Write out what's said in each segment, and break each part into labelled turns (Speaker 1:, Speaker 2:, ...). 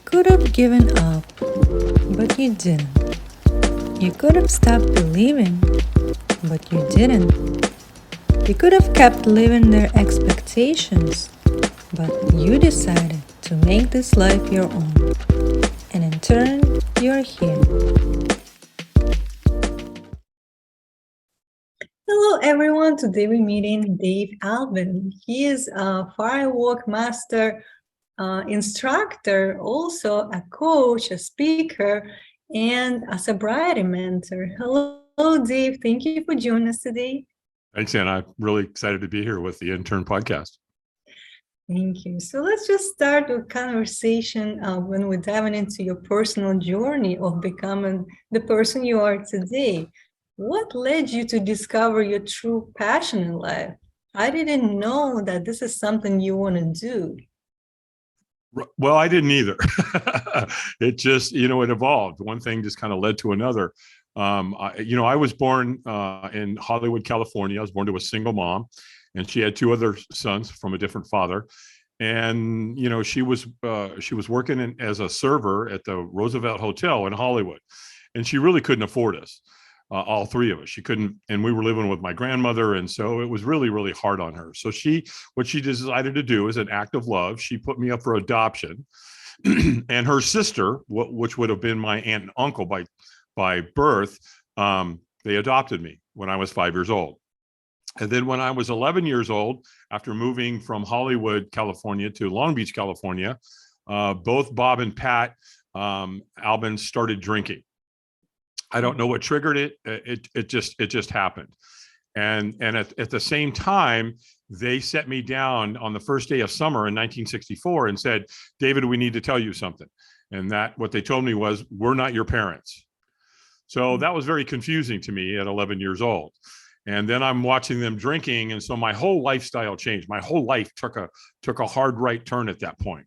Speaker 1: could have given up, but you didn't. You could have stopped believing, but you didn't. You could have kept living their expectations, but you decided to make this life your own. And in turn, you're here. Hello, everyone. Today we're meeting Dave Albin. He is a firework master, instructor, also a coach, a speaker, and a sobriety mentor. Hello, Dave. Thank you for joining us today.
Speaker 2: Thanks, Anna. I'm really excited to be here with the Intern Podcast.
Speaker 1: Thank you. So let's just start with conversation when we're diving into your personal journey of becoming the person you are today. What led you to discover your true passion in life? I didn't know that this is something you want to do.
Speaker 2: Well, I didn't either. It just, it evolved. One thing just kind of led to another. I was born in Hollywood, California. I was born to a single mom, and she had two other sons from a different father. And she was working as a server at the Roosevelt Hotel in Hollywood, and she really couldn't afford us. All three of us. She couldn't, and we were living with my grandmother, and so it was really, really hard on her. So what she decided to do is an act of love. She put me up for adoption, and her sister, which would have been my aunt and uncle by birth, they adopted me when I was 5 years old. And then when I was 11 years old, after moving from Hollywood, California to Long Beach, California, both Bob and Pat Albin started drinking. I don't know what triggered it. It just happened. And at the same time, they set me down on the first day of summer in 1964 and said, "David, we need to tell you something." And what they told me was, "We're not your parents." So that was very confusing to me at 11 years old. And then I'm watching them drinking. And so my whole lifestyle changed. My whole life took a hard right turn at that point.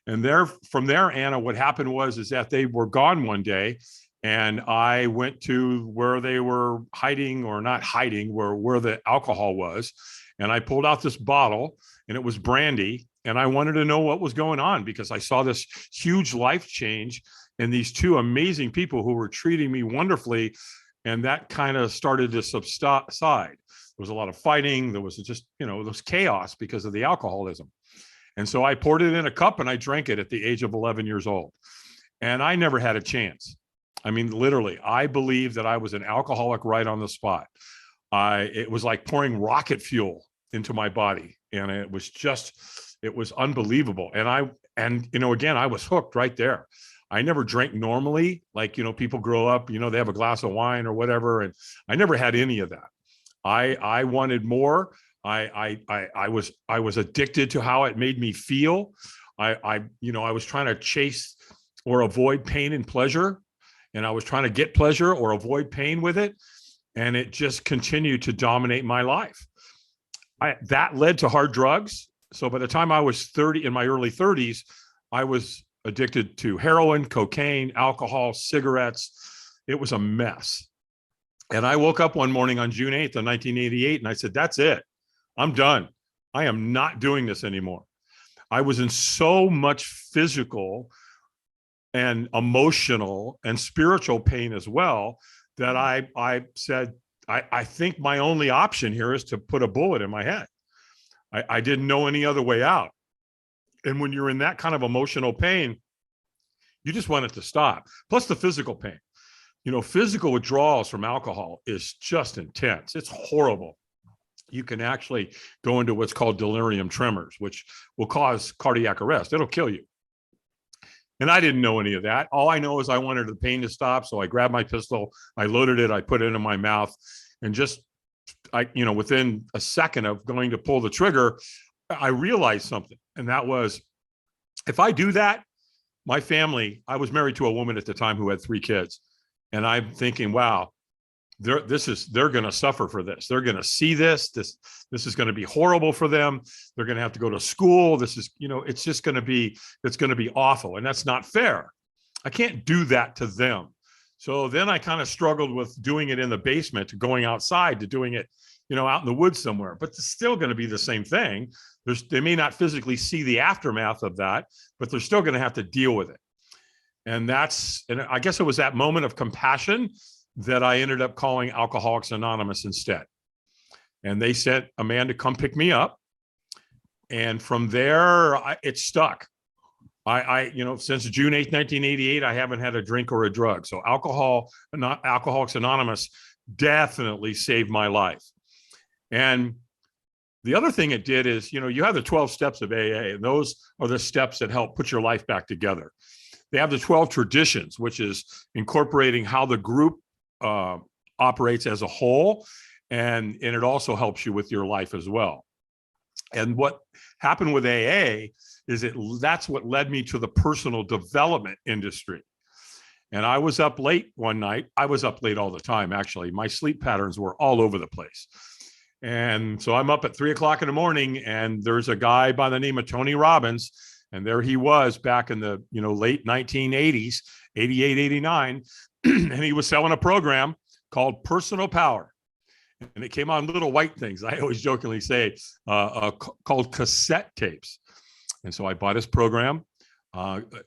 Speaker 2: And from there, Anna, what happened is that they were gone one day. And I went to where they were hiding, or not hiding, where the alcohol was. And I pulled out this bottle, and it was brandy. And I wanted to know what was going on, because I saw this huge life change in these two amazing people who were treating me wonderfully. And that kind of started to subside. There was a lot of fighting. There was just, there was chaos because of the alcoholism. And so I poured it in a cup and I drank it at the age of 11 years old. And I never had a chance. I mean, literally, I believe that I was an alcoholic right on the spot. It was like pouring rocket fuel into my body. And it was unbelievable. And again, I was hooked right there. I never drank normally. Like, people grow up, they have a glass of wine or whatever. And I never had any of that. I wanted more. I was addicted to how it made me feel. I was trying to chase or avoid pain and pleasure. And I was trying to get pleasure or avoid pain with it. And it just continued to dominate my life. That led to hard drugs. So by the time I was 30, in my early 30s, I was addicted to heroin, cocaine, alcohol, cigarettes. It was a mess. And I woke up one morning on June 8th of 1988, and I said, "That's it. I'm done. I am not doing this anymore." I was in so much physical and emotional and spiritual pain as well, that I said, I think my only option here is to put a bullet in my head. I didn't know any other way out. And when you're in that kind of emotional pain, you just want it to stop. Plus the physical pain. Physical withdrawals from alcohol is just intense. It's horrible. You can actually go into what's called delirium tremors, which will cause cardiac arrest. It'll kill you. And I didn't know any of that. All I know is I wanted the pain to stop. So I grabbed my pistol, I loaded it, I put it in my mouth, and within a second of going to pull the trigger, I realized something. And that was, if I do that, my family, I was married to a woman at the time who had 3 kids. And I'm thinking, wow, they're going to suffer for this. They're going to see this. This is going to be horrible for them. They're going to have to go to school. This is, it's going to be awful. And that's not fair. I can't do that to them. So then I kind of struggled with doing it in the basement, to going outside, to doing it, out in the woods somewhere, but it's still going to be the same thing. They may not physically see the aftermath of that, but they're still going to have to deal with it. And I guess it was that moment of compassion that I ended up calling Alcoholics Anonymous instead. And they sent a man to come pick me up. And from there, it stuck. Since June 8th, 1988, I haven't had a drink or a drug. So Alcoholics Anonymous definitely saved my life. And the other thing it did is, you have the 12 steps of AA, and those are the steps that help put your life back together. They have the 12 traditions, which is incorporating how the group operates as a whole. And it also helps you with your life as well. And what happened with AA is that's what led me to the personal development industry. And I was up late one night. I was up late all the time, actually. My sleep patterns were all over the place. And so I'm up at 3:00 in the morning, and there's a guy by the name of Tony Robbins. And there he was back in the late 1980s, 88, 89. And he was selling a program called Personal Power. And it came on little white things. I always jokingly say called cassette tapes. And so I bought his program.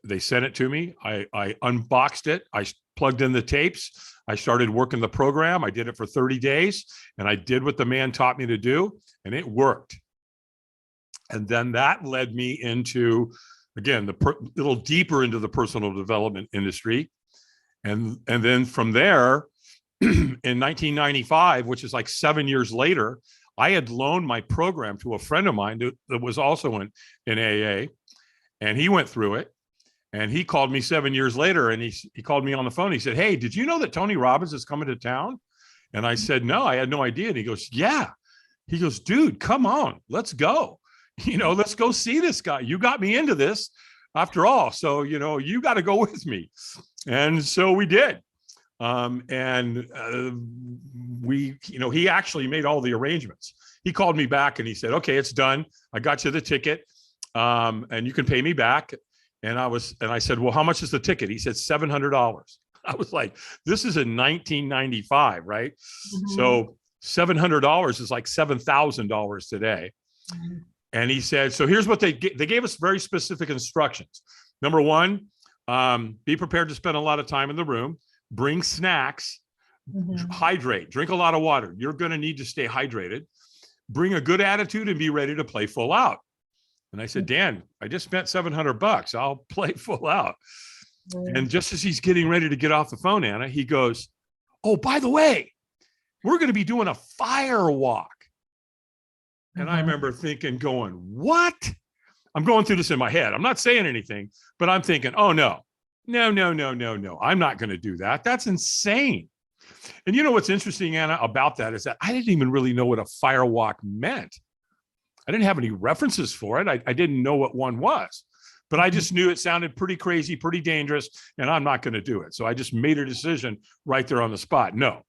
Speaker 2: They sent it to me. I unboxed it. I plugged in the tapes. I started working the program. I did it for 30 days. And I did what the man taught me to do. And it worked. And then that led me into, again, little deeper into the personal development industry. And then from there, in 1995, which is like 7 years later, I had loaned my program to a friend of mine that was also in AA, and he went through it. And he called me 7 years later, and he called me on the phone. He said, "Hey, did you know that Tony Robbins is coming to town?" And I said, "No, I had no idea." And he goes, "Yeah." He goes, "Dude, come on, let's go. Let's go see this guy. You got me into this after all. So, you got to go with me." And so we did. He actually made all the arrangements. He called me back and he said, "Okay, it's done. I got you the ticket. And you can pay me back." And I said, "Well, how much is the ticket?" He said, $700. I was like, this is in 1995, right? Mm-hmm. So $700 is like $7,000 today. Mm-hmm. And he said, so here's what they gave us very specific instructions. Number one, be prepared to spend a lot of time in the room, bring snacks, mm-hmm. hydrate, drink a lot of water. You're going to need to stay hydrated, bring a good attitude, and be ready to play full out. And I said, "Dan, I just spent $700. I'll play full out." Mm-hmm. And just as he's getting ready to get off the phone, Anna, he goes, "Oh, by the way, we're going to be doing a fire walk." And I remember thinking, going, what? I'm going through this in my head. I'm not saying anything, but I'm thinking, oh, no. I'm not going to do that. That's insane. And you know what's interesting, Anna, about that is that I didn't even really know what a fire walk meant. I didn't have any references for it. I didn't know what one was, but I just knew it sounded pretty crazy, pretty dangerous, and I'm not going to do it. So I just made a decision right there on the spot. No.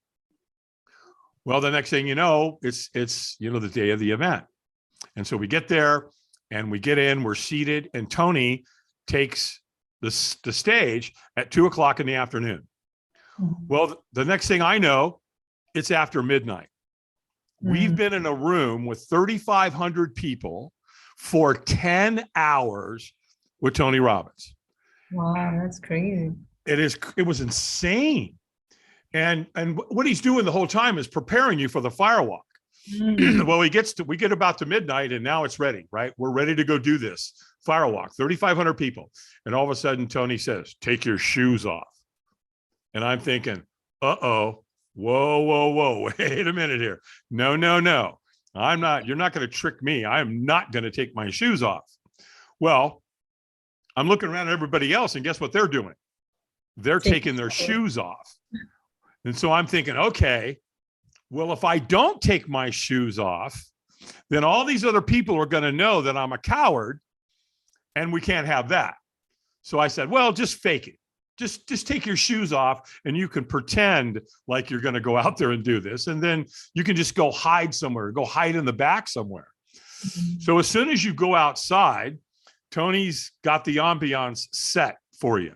Speaker 2: Well, the next thing you know, it's the day of the event. And so we get there and we get in, we're seated, and Tony takes the stage at 2:00 in the afternoon. Mm-hmm. Well, the next thing I know, it's after midnight. Mm-hmm. We've been in a room with 3,500 people for 10 hours with Tony Robbins.
Speaker 1: Wow, that's crazy.
Speaker 2: It was insane. And what he's doing the whole time is preparing you for the fire walk. Mm. Well, we get about to midnight, and now it's ready, right? We're ready to go do this fire walk, 3,500 people. And all of a sudden, Tony says, "Take your shoes off." And I'm thinking, uh-oh, whoa, wait a minute here. No. I'm not, you're not going to trick me. I am not going to take my shoes off. Well, I'm looking around at everybody else, and guess what they're doing? They're taking their shoes off. And so I'm thinking, okay, well, if I don't take my shoes off, then all these other people are going to know that I'm a coward, and we can't have that. So I said, well, just fake it. Just take your shoes off, and you can pretend like you're going to go out there and do this. And then you can just go hide somewhere, go hide in the back somewhere. Mm-hmm. So as soon as you go outside, Tony's got the ambiance set for you,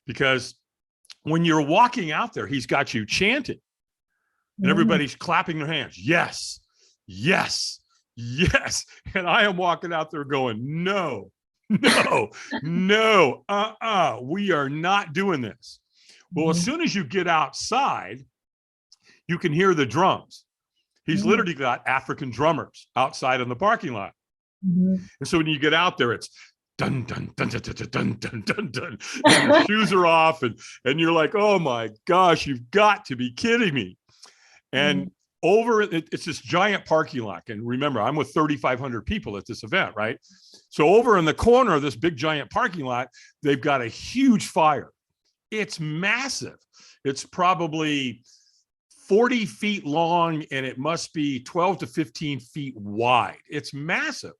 Speaker 2: because when you're walking out there, he's got you chanting, and everybody's clapping their hands. Yes, yes, yes. And I am walking out there going, no, no, we are not doing this. Well, as soon as you get outside, you can hear the drums. He's literally got African drummers outside in the parking lot. And so when you get out there, it's dun, dun, dun, dun, dun, dun, dun, dun, dun, and your shoes are off, and you're like, oh my gosh, you've got to be kidding me. And it's this giant parking lot. And remember, I'm with 3,500 people at this event, right? So over in the corner of this big giant parking lot, they've got a huge fire. It's massive. It's probably 40 feet long, and it must be 12 to 15 feet wide. It's massive.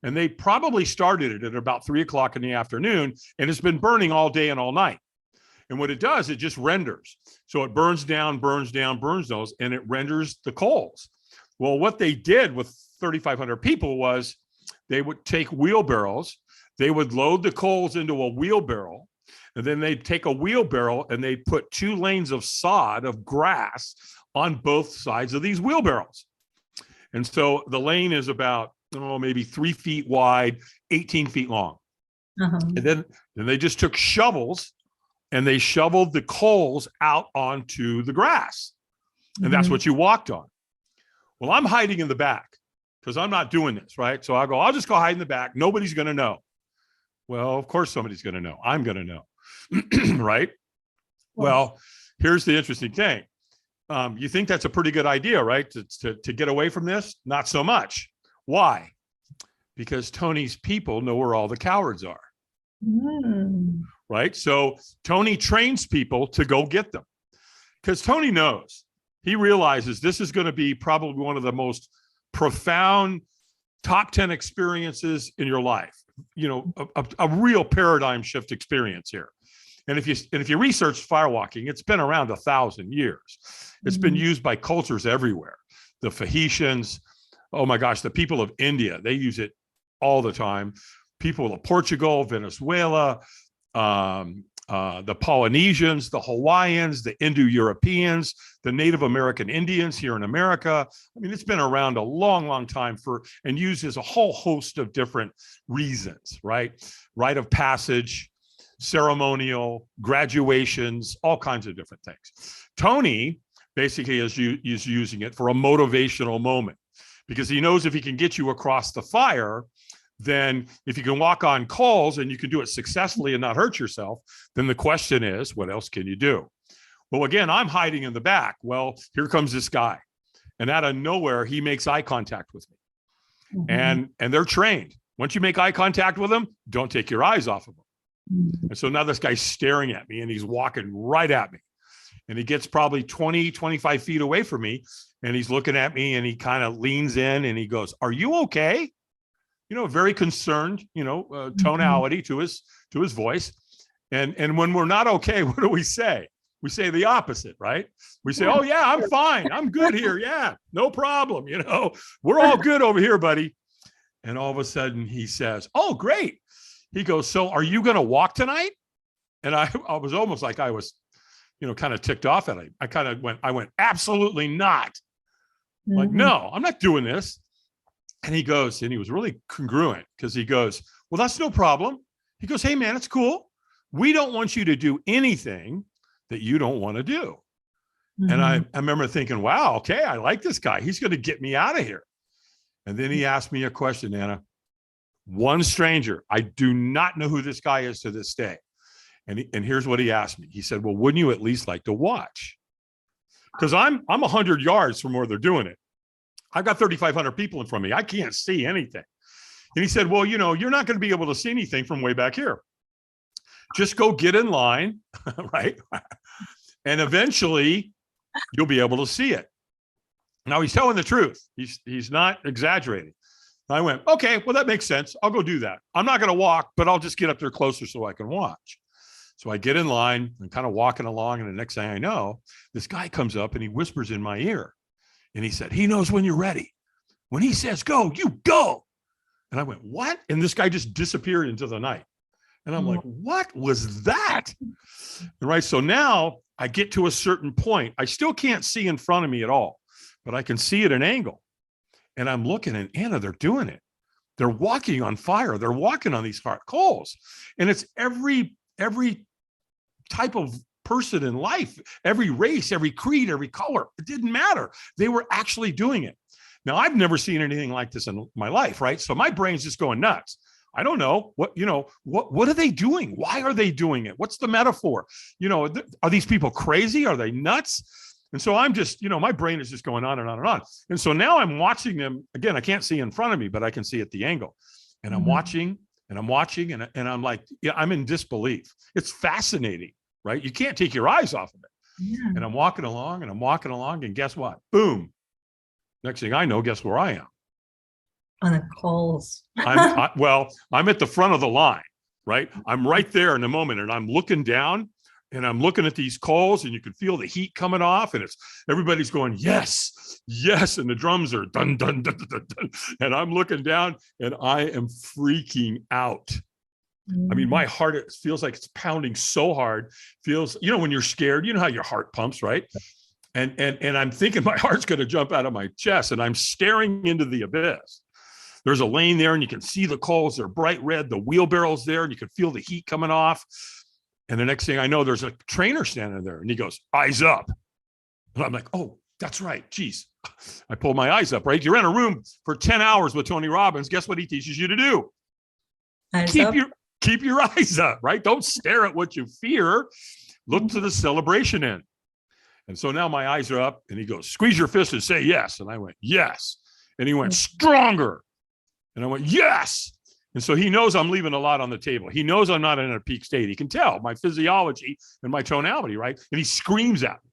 Speaker 2: And they probably started it at about 3 o'clock in the afternoon, and it's been burning all day and all night. And what it does, it just renders. So it burns down, those, and it renders the coals. Well, what they did with 3,500 people was they would take wheelbarrows, they would load the coals into a wheelbarrow, and then they'd take a wheelbarrow and they'd put 2 lanes of sod, of grass, on both sides of these wheelbarrows. And so the lane is about, maybe 3 feet wide, 18 feet long. And then they just took shovels and they shoveled the coals out onto the grass. And that's what you walked on. Well, I'm hiding in the back because I'm not doing this, right? So I'll just go hide in the back. Nobody's going to know. Well, of course somebody's going to know. I'm going to know, right? Well, here's the interesting thing. You think that's a pretty good idea, right? To get away from this? Not so much. Why? Because Tony's people know where all the cowards are. Right? So Tony trains people to go get them because Tony knows, he realizes this is going to be probably one of the most profound top 10 experiences in your life. A real paradigm shift experience here. And if you research firewalking, it's been around 1,000 years. It's been used by cultures everywhere. The Phoenicians, oh my gosh, the people of India, they use it all the time. People of Portugal, Venezuela, the Polynesians, the Hawaiians, the Indo-Europeans, the Native American Indians here in America. I mean, it's been around a long, long time and uses a whole host of different reasons, right? Rite of passage, ceremonial, graduations, all kinds of different things. Tony basically is using it for a motivational moment because he knows if he can get you across the fire, then if you can walk on coals and you can do it successfully and not hurt yourself, then the question is, what else can you do? Well, again, I'm hiding in the back. Well, here comes this guy. And out of nowhere, he makes eye contact with me. And they're trained. Once you make eye contact with them, don't take your eyes off of them. And so now this guy's staring at me and he's walking right at me. And he gets probably 20, 25 feet away from me. And he's looking at me and he kind of leans in and he goes, "Are you okay?" Very concerned, tonality to his voice. And when we're not okay, what do we say? We say the opposite, right? We say, "Oh yeah, I'm fine. I'm good here. Yeah, no problem. We're all good over here, buddy." And all of a sudden he says, "Oh, great." He goes, "So are you going to walk tonight?" And I was almost like I was, kind of ticked off at him. I went, "Absolutely not." Like, "No, I'm not doing this." And he goes, and he was really congruent because he goes, "Well, that's no problem." He goes, "Hey man, it's cool. We don't want you to do anything that you don't want to do." And I remember thinking, wow, okay, I like this guy. He's going to get me out of here. And then he asked me a question, Anna. One stranger, I do not know who this guy is to this day. And here's what he asked me. He said, "Well, wouldn't you at least like to watch?" Because I'm 100 yards from where they're doing it. I've got 3,500 people in front of me. I can't see anything. And he said, "Well, you're not going to be able to see anything from way back here. Just go get in line, right? And eventually you'll be able to see it." Now he's telling the truth. He's not exaggerating. I went, "Okay, well, that makes sense. I'll go do that. I'm not going to walk, but I'll just get up there closer so I can watch." So I get in line and kind of walking along. And the next thing I know, this guy comes up and he whispers in my ear. And he said, "He knows when you're ready. When he says go, you go." And I went, "What?" And this guy just disappeared into the night. And I'm like, what was that? Right. So now I get to a certain point. I still can't see in front of me at all, but I can see at an angle. And I'm looking, and Anna, they're doing it. they're walking on fire. They're walking on these hot coals. And it's every type of person in life, every race, every creed, every color. It didn't matter. They were actually doing it. Now, I've never seen anything like this in my life, right? So my brain's just going nuts. I don't know what are they doing? Why are they doing it? What's the metaphor? Are these people crazy? Are they nuts? And so I'm just, my brain is just going on and on and on. And so now I'm watching them again. I can't see in front of me, but I can see at the angle. And I'm watching and I'm watching and I'm like, yeah, I'm in disbelief. It's fascinating, right? You can't take your eyes off of it.
Speaker 1: Yeah.
Speaker 2: And I'm walking along and guess what? Boom. Next thing I know, guess where I am?
Speaker 1: On the coals.
Speaker 2: I'm at the front of the line, right? I'm right there in the moment and I'm looking down and I'm looking at these coals and you can feel the heat coming off and everybody's going, yes, yes. And the drums are dun, dun, dun, dun, dun. And I'm looking down and I am freaking out. I mean, my heart, it feels like it's pounding so hard. Feels, when you're scared, you know how your heart pumps, right? And I'm thinking my heart's going to jump out of my chest and I'm staring into the abyss. There's a lane there and you can see the coals. They're bright red. The wheelbarrow's there and you can feel the heat coming off. And the next thing I know, there's a trainer standing there and he goes, eyes up. And I'm like, oh, that's right. Geez. I pulled my eyes up, right? You're in a room for 10 hours with Tony Robbins. Guess what he teaches you to do? Keep your eyes up, right? Don't stare at what you fear. Look to the celebration end. And so now my eyes are up and he goes, squeeze your fist and say yes. And I went, yes. And he went, stronger. And I went, yes. And so he knows I'm leaving a lot on the table. He knows I'm not in a peak state. He can tell my physiology and my tonality, right? And he screams at me.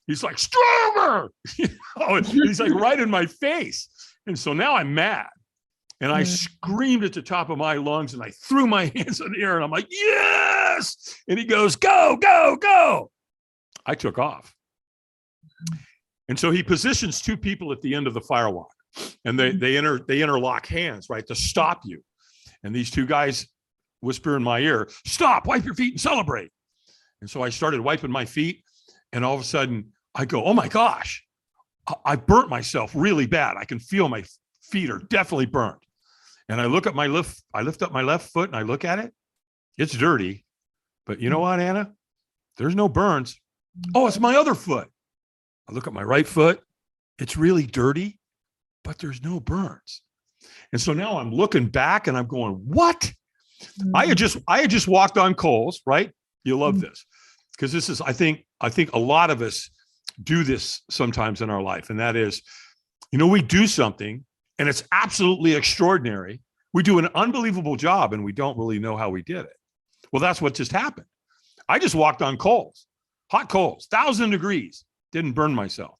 Speaker 2: He's like, stronger. He's like right in my face. And so now I'm mad. And I screamed at the top of my lungs and I threw my hands in the air and I'm like, yes. And he goes, go, go, go. I took off. And so he positions two people at the end of the firewalk and they interlock hands, right, to stop you. And these two guys whisper in my ear, stop, wipe your feet and celebrate. And so I started wiping my feet and all of a sudden I go, oh my gosh, I burnt myself really bad. I can feel my feet are definitely burnt. And I look at I lift up my left foot and I look at it. It's dirty, but you know what, Anna? There's no burns. Oh, it's my other foot. I look at my right foot. It's really dirty, but there's no burns. And so now I'm looking back and I'm going, what? I had just walked on coals, right? You love this because this is, I think a lot of us do this sometimes in our life. And that is, we do something and it's absolutely extraordinary. We do an unbelievable job and we don't really know how we did it. Well, that's what just happened. I just walked on coals, hot coals, 1,000 degrees, didn't burn myself.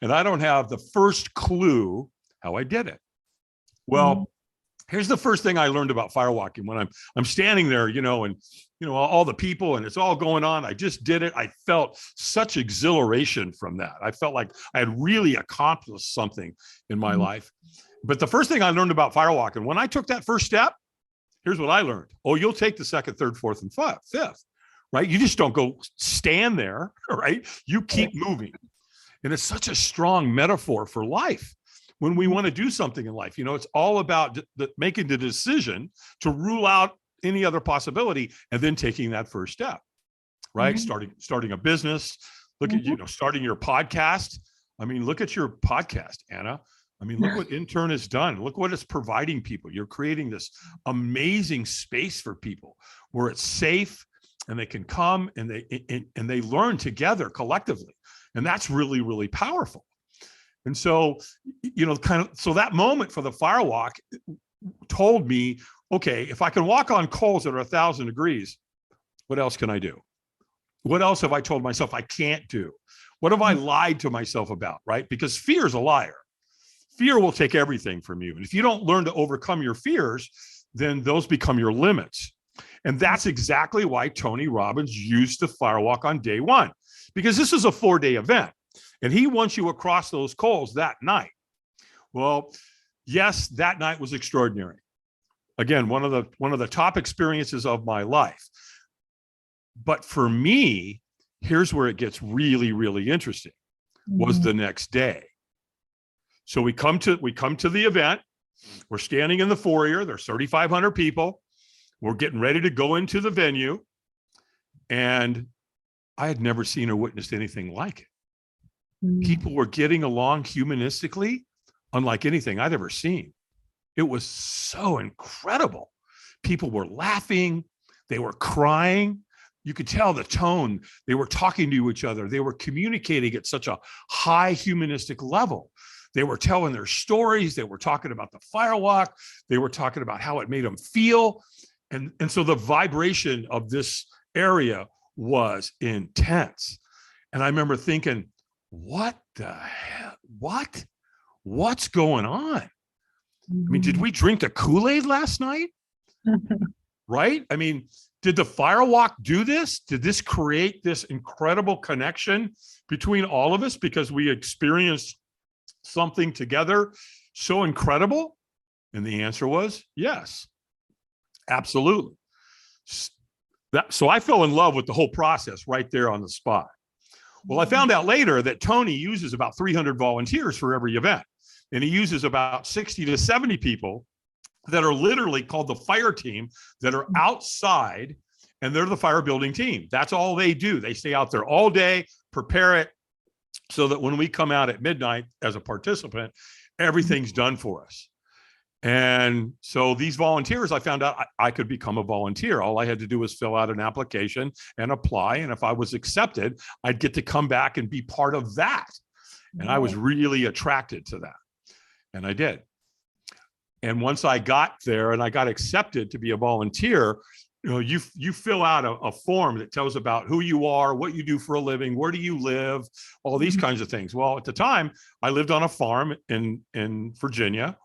Speaker 2: And I don't have the first clue how I did it. Well, here's the first thing I learned about firewalking when I'm standing there, and all the people and it's all going on. I just did it. I felt such exhilaration from that. I felt like I had really accomplished something in my life. But the first thing I learned about firewalking, when I took that first step, here's what I learned. Oh, you'll take the second, third, fourth, and fifth, right? You just don't go stand there, right? You keep moving. And it's such a strong metaphor for life. When we want to do something in life, it's all about making the decision to rule out any other possibility and then taking that first step, right? Starting a business, look at, starting your podcast. I mean, look at your podcast, Anna. I mean, look what Intern has done. Look what it's providing people. You're creating this amazing space for people where it's safe and they can come and they learn together collectively. And that's really, really powerful. And so, so that moment for the firewalk told me, okay, if I can walk on coals that are 1,000 degrees, what else can I do? What else have I told myself I can't do? What have I lied to myself about, right? Because fear is a liar. Fear will take everything from you. And if you don't learn to overcome your fears, then those become your limits. And that's exactly why Tony Robbins used the firewalk on day one, because this is a 4-day event. And he wants you across those coals that night. Well, yes, that night was extraordinary. Again, one of the top experiences of my life. But for me, here's where it gets really, really interesting, was the next day. So we come to the event We're standing in the foyer. There's 3,500 people. We're getting ready to go into the venue. And I had never seen or witnessed anything like it. People were getting along humanistically, unlike anything I'd ever seen. It was so incredible. People were laughing. They were crying. You could tell the tone. They were talking to each other. They were communicating at such a high humanistic level. They were telling their stories. They were talking about the firewalk. They were talking about how it made them feel. And so the vibration of this area was intense. And I remember thinking, what the hell? What's going on? I mean, did we drink the Kool-Aid last night? Right? I mean, did the firewalk do this? Did this create this incredible connection between all of us because we experienced something together so incredible? And the answer was yes, absolutely. So I fell in love with the whole process right there on the spot. Well, I found out later that Tony uses about 300 volunteers for every event, and he uses about 60 to 70 people that are literally called the fire team that are outside, and they're the fire building team. That's all they do. They stay out there all day, prepare it so that when we come out at midnight as a participant, everything's done for us. And so these volunteers, I found out I could become a volunteer. All I had to do was fill out an application and apply. And if I was accepted, I'd get to come back and be part of that. And I was really attracted to that. And I did. And once I got there and I got accepted to be a volunteer, you fill out a form that tells about who you are, what you do for a living, where do you live, all these kinds of things. Well, at the time, I lived on a farm in Virginia.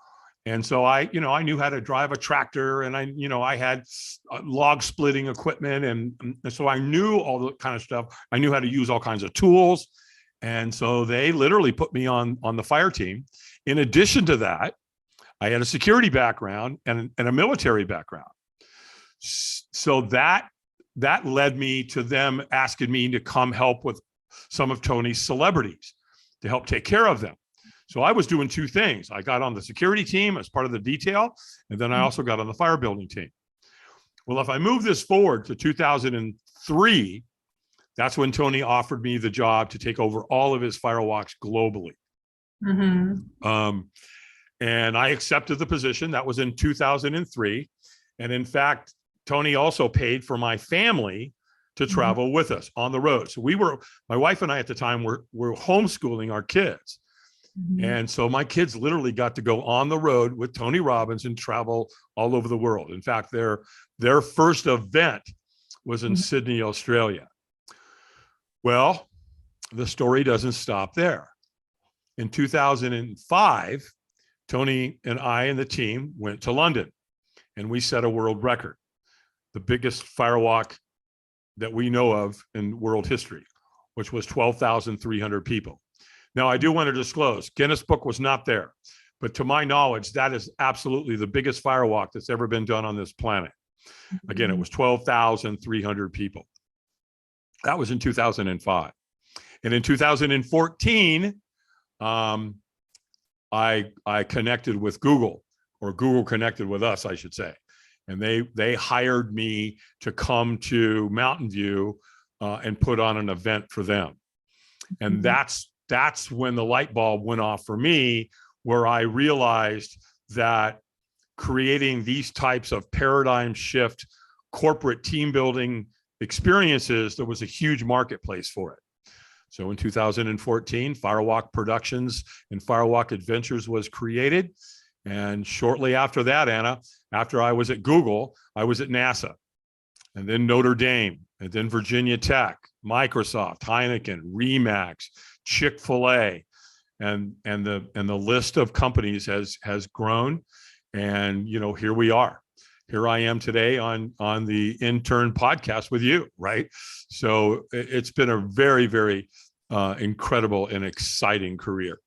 Speaker 2: And so I knew how to drive a tractor, and I had log splitting equipment. And so I knew all the kind of stuff. I knew how to use all kinds of tools. And so they literally put me on the fire team. In addition to that, I had a security background and a military background. So that led me to them asking me to come help with some of Tony's celebrities to help take care of them. So I was doing two things. I got on the security team as part of the detail, and then I also got on the fire building team. Well, if I move this forward to 2003, that's when Tony offered me the job to take over all of his firewalks globally. And I accepted the position. That was in 2003. And in fact, Tony also paid for my family to travel with us on the road. So my wife and I at the time were homeschooling our kids. And so my kids literally got to go on the road with Tony Robbins and travel all over the world. In fact, their first event was in Sydney, Australia. Well, the story doesn't stop there. In 2005, Tony and I and the team went to London, and we set a world record, the biggest firewalk that we know of in world history, which was 12,300 people. Now, I do want to disclose, Guinness Book was not there, but to my knowledge, that is absolutely the biggest firewalk that's ever been done on this planet. Again, it was 12,300 people. That was in 2005. And in 2014, I connected with Google, or Google connected with us, I should say. And they hired me to come to Mountain View and put on an event for them. And that's when the light bulb went off for me, where I realized that creating these types of paradigm shift corporate team building experiences, there was a huge marketplace for it. So in 2014, Firewalk Productions and Firewalk Adventures was created. And shortly after that, Anna, after I was at Google, I was at NASA, and then Notre Dame, and then Virginia Tech, Microsoft, Heineken, Remax, Chick-fil-A, and the list of companies has grown. And here we are. Here I am today on the Intern podcast with you, right? So it's been a very, very incredible and exciting career.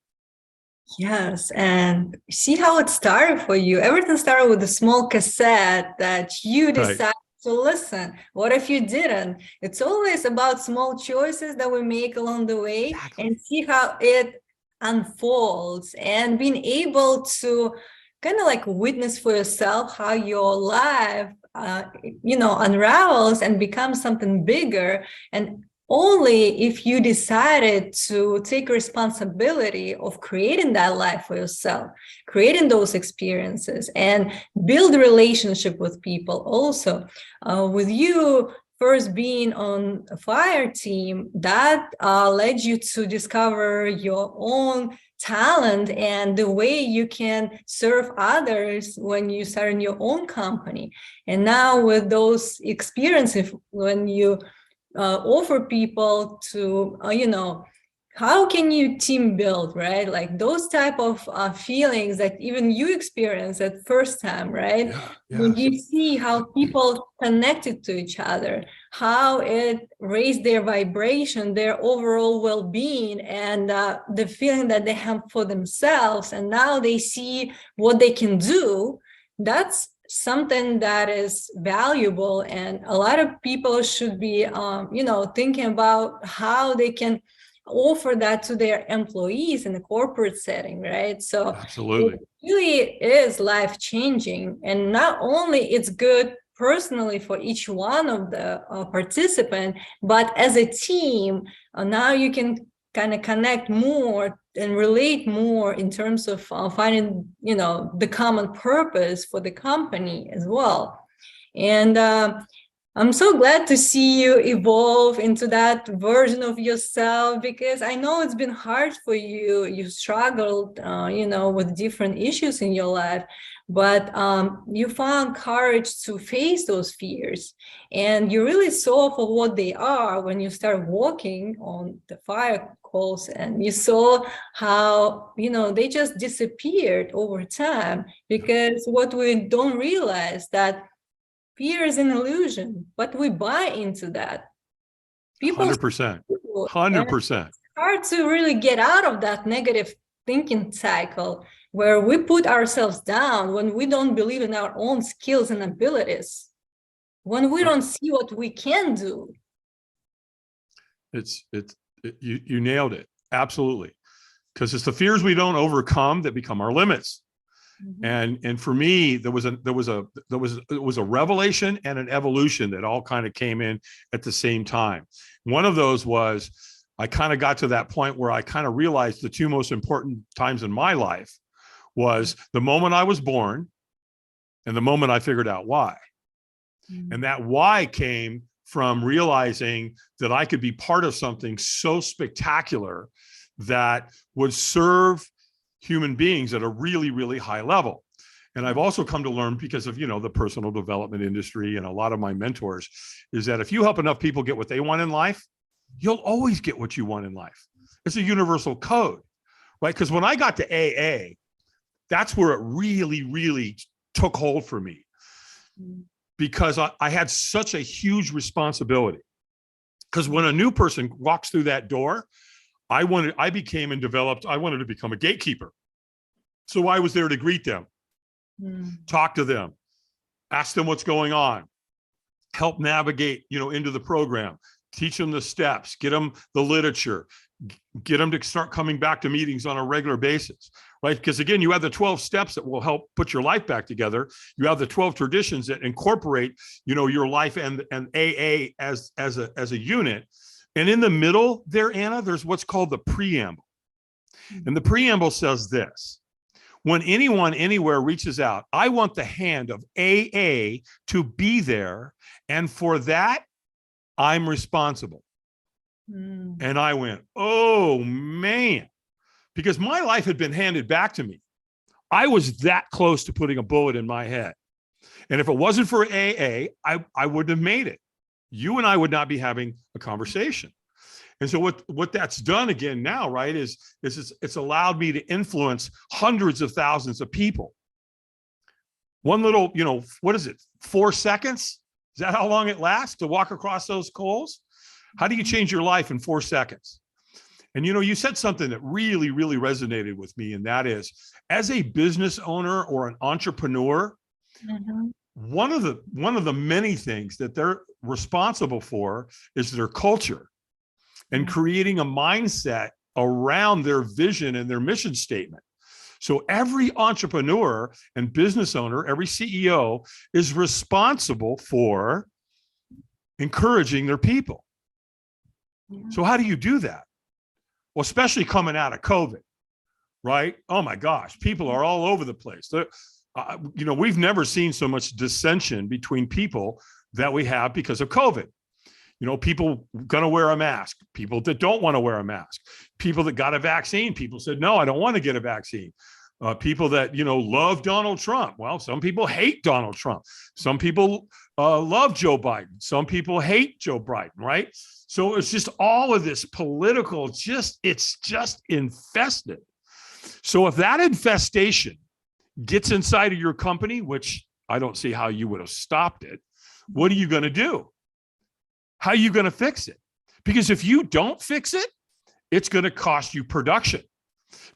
Speaker 1: Yes, and see how it started for you. Everything started with a small cassette that you decided to listen. What if you didn't? It's always about small choices that we make along the way. Exactly. And see how it unfolds, and being able to kind of like witness for yourself how your life, unravels and becomes something bigger. And only if you decided to take responsibility of creating that life for yourself, creating those experiences, and build relationship with people also. With you first being on a fire team, that led you to discover your own talent and the way you can serve others when you start in your own company. And now with those experiences, when you offer people to, how can you team build, right? Like those type of feelings that even you experience at first time, right?
Speaker 2: Yeah,
Speaker 1: When
Speaker 2: yes.
Speaker 1: you see how people connected to each other, how it raised their vibration, their overall well-being, and the feeling that they have for themselves, and now they see what they can do, that's something that is valuable. And a lot of people should be thinking about how they can offer that to their employees in a corporate setting, right? So it
Speaker 2: Absolutely.
Speaker 1: really is life changing. And not only it's good personally for each one of the participant, but as a team, now you can kind of connect more and relate more in terms of finding, the common purpose for the company as well. And I'm so glad to see you evolve into that version of yourself, because I know it's been hard for you. You struggled, with different issues in your life, but you found courage to face those fears. And you really saw for what they are when you start walking on the fire coals, and you saw how, they just disappeared over time. Because what we don't realize that fear is an illusion, but we buy into that. People,
Speaker 2: 100%.
Speaker 1: and
Speaker 2: 100%.
Speaker 1: it's hard to really get out of that negative thinking cycle where we put ourselves down when we don't believe in our own skills and abilities, when we don't see what we can do.
Speaker 2: You nailed it. Absolutely. Because it's the fears we don't overcome that become our limits. And for me, it was a revelation and an evolution that all kind of came in at the same time. One of those was I kind of got to that point where I kind of realized the two most important times in my life was the moment I was born and the moment I figured out why. And that why came from realizing that I could be part of something so spectacular that would serve human beings at a really, really high level. And I've also come to learn, because of, the personal development industry and a lot of my mentors, is that if you help enough people get what they want in life, you'll always get what you want in life. It's a universal code, right? Because when I got to AA, that's where it really, really took hold for me, because I had such a huge responsibility. Because when a new person walks through that door, I wanted to become a gatekeeper. So I was there to greet them, talk to them, ask them what's going on, help navigate, into the program, teach them the steps, get them the literature, get them to start coming back to meetings on a regular basis, right? Because again, you have the 12 steps that will help put your life back together. You have the 12 traditions that incorporate, your life and AA as a unit. And in the middle there, Anna, there's what's called the preamble. And the preamble says this: when anyone anywhere reaches out, I want the hand of AA to be there. And for that, I'm responsible. And I went, oh, man, because my life had been handed back to me. I was that close to putting a bullet in my head. And if it wasn't for AA, I wouldn't have made it. You and I would not be having a conversation. And so what that's done again now, right, is it's allowed me to influence hundreds of thousands of people. One little, what is it, 4 seconds? Is that how long it lasts to walk across those coals? How do you change your life in 4 seconds? And, you said something that really, really resonated with me. And that is, as a business owner or an entrepreneur, one of the many things that they're responsible for is their culture and creating a mindset around their vision and their mission statement. So every entrepreneur and business owner, every CEO is responsible for encouraging their people. So how do you do that? Well, especially coming out of COVID, right? Oh my gosh, people are all over the place. We've never seen so much dissension between people that we have because of COVID. People going to wear a mask, people that don't want to wear a mask, people that got a vaccine, people said, no, I don't want to get a vaccine. People that, love Donald Trump. Well, some people hate Donald Trump. Some people love Joe Biden. Some people hate Joe Biden, right? So it's just all of this political, it's just infested. So if that infestation gets inside of your company, which I don't see how you would have stopped it, what are you going to do? How are you going to fix it? Because if you don't fix it, it's going to cost you production.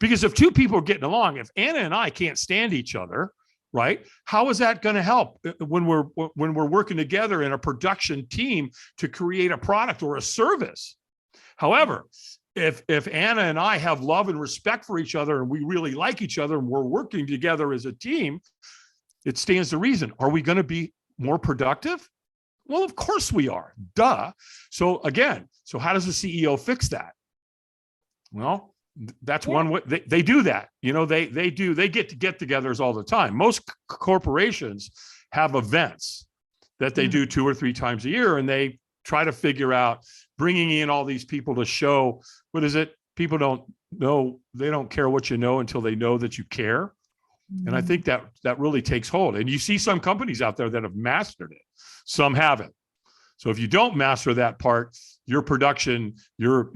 Speaker 2: Because if two people are getting along, if Anna and I can't stand each other, right? How is that going to help when we're working together in a production team to create a product or a service? However, if Anna and I have love and respect for each other and we really like each other and we're working together as a team, it stands to reason. Are we going to be more productive? Well, of course we are. Duh. So again, how does the CEO fix that? Well, that's one way they do that. They get get-togethers all the time. Most corporations have events that they do 2 or 3 times a year, and they try to figure out bringing in all these people to show, what is it? People don't know, they don't care what you know until they know that you care. And I think that really takes hold. And you see some companies out there that have mastered it. Some haven't. So if you don't master that part, your production, your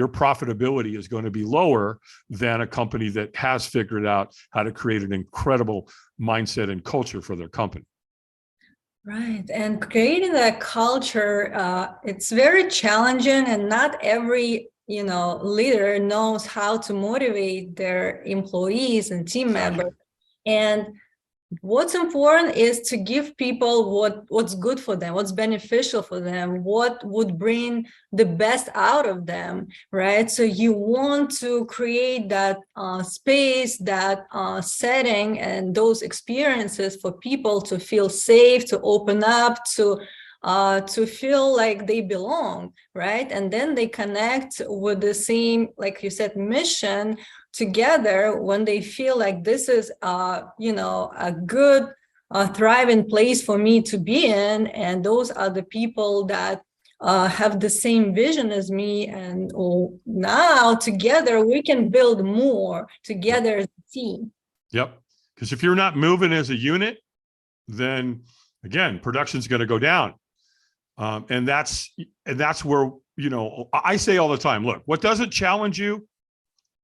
Speaker 2: profitability is going to be lower than a company that has figured out how to create an incredible mindset and culture for their company.
Speaker 1: Right. And creating that culture, it's very challenging, and not every leader knows how to motivate their employees and team members. And what's important is to give people what's good for them, what's beneficial for them, what would bring the best out of them, right? So you want to create that space, that setting, and those experiences for people to feel safe, to open up, to feel like they belong, right? And then they connect with the same, like you said, mission together when they feel like this is a good thriving place for me to be in, and those are the people that have the same vision as me, and now together we can build more together as a team. Yep.
Speaker 2: Because if you're not moving as a unit, then again, production's going to go down. And that's where, I say all the time, look, what doesn't challenge you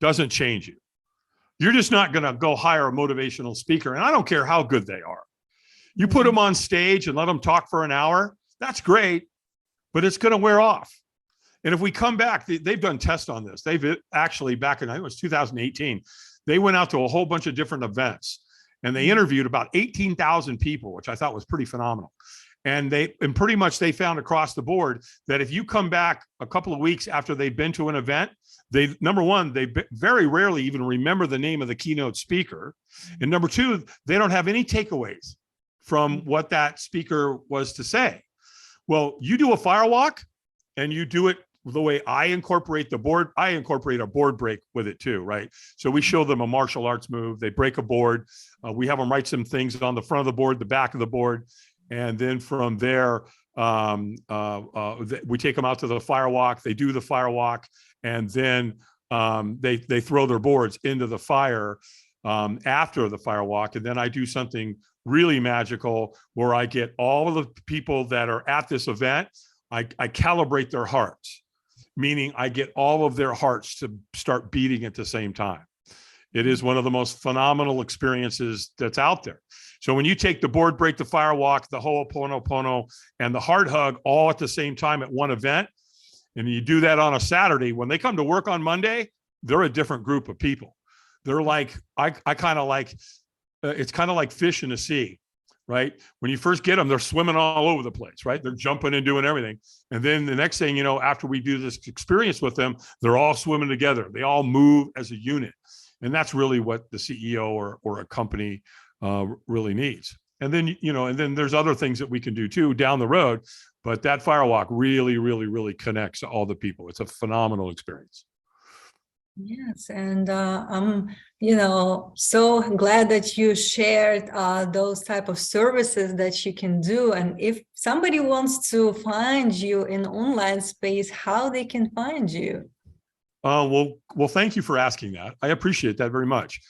Speaker 2: doesn't change you. You're just not going to go hire a motivational speaker. And I don't care how good they are. You put them on stage and let them talk for an hour. That's great, but it's going to wear off. And if we come back, they've done tests on this. They've actually, back in, I think it was 2018, they went out to a whole bunch of different events and they interviewed about 18,000 people, which I thought was pretty phenomenal. And pretty much they found across the board that if you come back a couple of weeks after they've been to an event, number one, they very rarely even remember the name of the keynote speaker. And number two, they don't have any takeaways from what that speaker was to say. Well, you do a firewalk and you do it the way I incorporate the board. I incorporate a board break with it too, right? So we show them a martial arts move. They break a board. We have them write some things on the front of the board, the back of the board. And then from there, we take them out to the firewalk. They do the firewalk, and then they throw their boards into the fire after the firewalk. And then I do something really magical where I get all of the people that are at this event. I calibrate their hearts, meaning I get all of their hearts to start beating at the same time. It is one of the most phenomenal experiences that's out there. So when you take the board break, the firewalk, the Ho'oponopono, and the heart hug all at the same time at one event, and you do that on a Saturday, when they come to work on Monday, they're a different group of people. They're like, it's kind of like fish in the sea, right? When you first get them, they're swimming all over the place, right? They're jumping and doing everything. And then the next thing you know, after we do this experience with them, they're all swimming together. They all move as a unit. And that's really what the CEO or a company really needs. And then, and then there's other things that we can do too down the road, but that firewalk really, really, really connects all the people. It's a phenomenal experience.
Speaker 1: Yes, and I'm, so glad that you shared those type of services that you can do. And if somebody wants to find you in online space, how they can find you?
Speaker 2: Well, thank you for asking that. I appreciate that very much.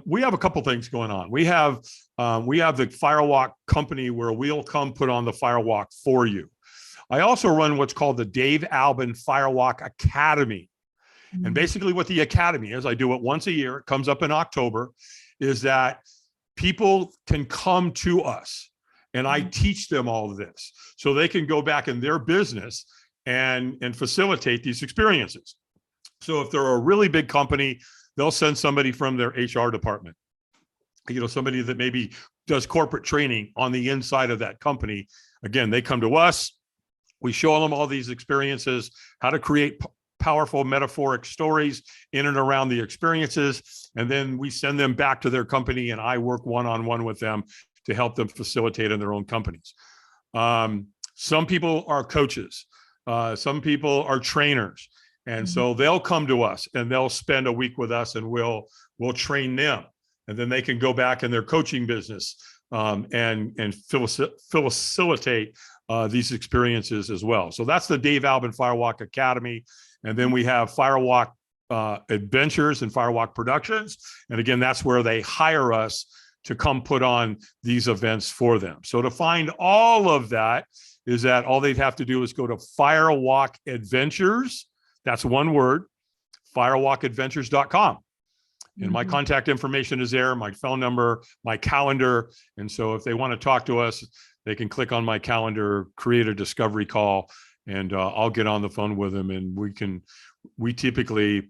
Speaker 2: We have a couple things going on. We have the Firewalk company where we'll come put on the Firewalk for you. I also run what's called the Dave Albin Firewalk Academy. And basically what the academy is, I do it once a year, it comes up in October, is that people can come to us and I teach them all of this so they can go back in their business and facilitate these experiences. So if they're a really big company, they'll send somebody from their HR department, somebody that maybe does corporate training on the inside of that company. Again, they come to us, we show them all these experiences, how to create powerful metaphoric stories in and around the experiences. And then we send them back to their company and I work one-on-one with them to help them facilitate in their own companies. Some people are coaches. Some people are trainers. And so they'll come to us and they'll spend a week with us and we'll train them. And then they can go back in their coaching business and facilitate these experiences as well. So that's the Dave Albin Firewalk Academy. And then we have Firewalk Adventures and Firewalk Productions. And again, that's where they hire us to come put on these events for them. So to find all of that is that all they'd have to do is go to Firewalk Adventures. That's one word, firewalkadventures.com. And my contact information is there, my phone number, my calendar. And so if they want to talk to us, they can click on my calendar, create a discovery call, and I'll get on the phone with them. And we typically,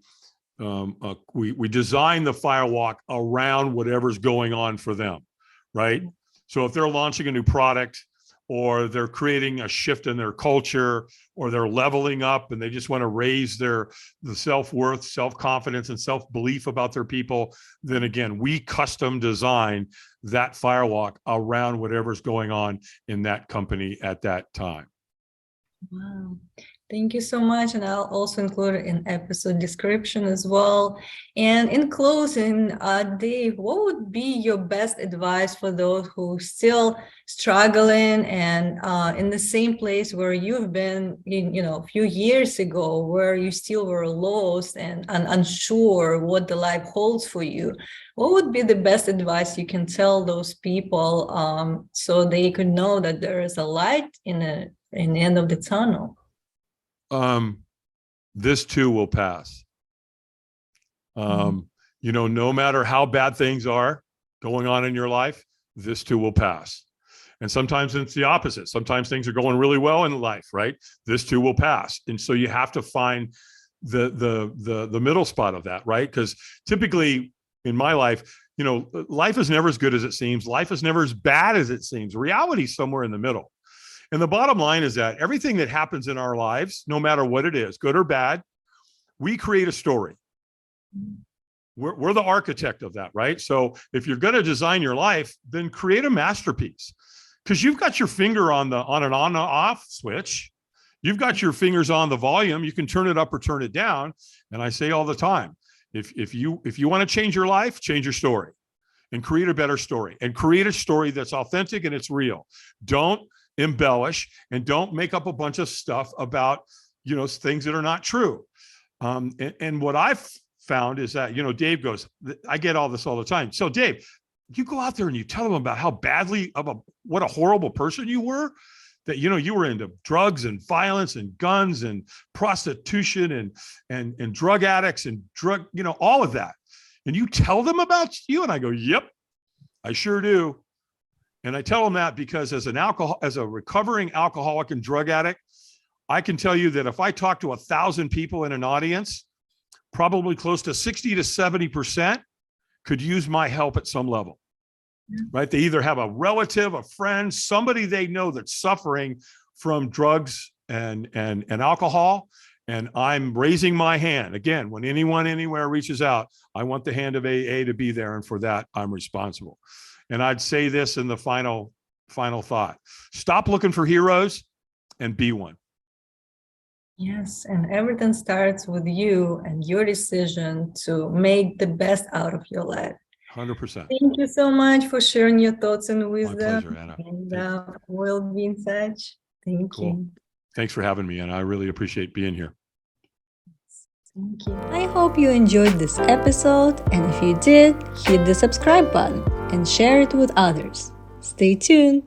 Speaker 2: we design the firewalk around whatever's going on for them, right? So if they're launching a new product, or they're creating a shift in their culture, or they're leveling up and they just want to raise the self-worth, self-confidence, and self-belief about their people, then again, we custom design that firewalk around whatever's going on in that company at that time.
Speaker 1: Wow. Thank you so much. And I'll also include it in episode description as well. And in closing, Dave, what would be your best advice for those who still struggling and in the same place where you've been, a few years ago, where you still were lost and unsure what the life holds for you? What would be the best advice you can tell those people so they could know that there is a light in the end of the tunnel?
Speaker 2: This too will pass. No matter how bad things are going on in your life, this too will pass. And sometimes it's the opposite. Sometimes things are going really well in life, right? This too will pass. And so you have to find the middle spot of that, right? Because typically in my life, life is never as good as it seems. Life is never as bad as it seems. Reality is somewhere in the middle. And the bottom line is that everything that happens in our lives, no matter what it is, good or bad, we create a story. We're the architect of that, right? So if you're going to design your life, then create a masterpiece, because you've got your finger on an on off switch. You've got your fingers on the volume. You can turn it up or turn it down. And I say all the time, if you want to change your life, change your story and create a better story, and create a story that's authentic and it's real. Don't embellish and don't make up a bunch of stuff about things that are not true. And what I've found is that Dave goes, I get all this all the time. So Dave, you go out there and you tell them about how what a horrible person you were, that you were into drugs and violence and guns and prostitution and drug addicts and all of that, and you tell them about you. And I go, yep, I sure do. And I tell them that because as a recovering alcoholic and drug addict, I can tell you that if I talk to 1,000 people in an audience, probably close to 60 to 70% could use my help at some level, right? They either have a relative, a friend, somebody they know that's suffering from drugs and alcohol, And I'm raising my hand. Again, when anyone anywhere reaches out, I want the hand of AA to be there. And for that, I'm responsible. And I'd say this in the final thought. Stop looking for heroes and be one.
Speaker 1: Yes, and everything starts with you and your decision to make the best out of your life.
Speaker 2: 100%.
Speaker 1: Thank you so much for sharing your thoughts and wisdom.
Speaker 2: My pleasure, Anna.
Speaker 1: And we'll be in touch. Thank you.
Speaker 2: Thanks for having me, and I really appreciate being here.
Speaker 1: Thank you. I hope you enjoyed this episode, and if you did, hit the subscribe button and share it with others. Stay tuned.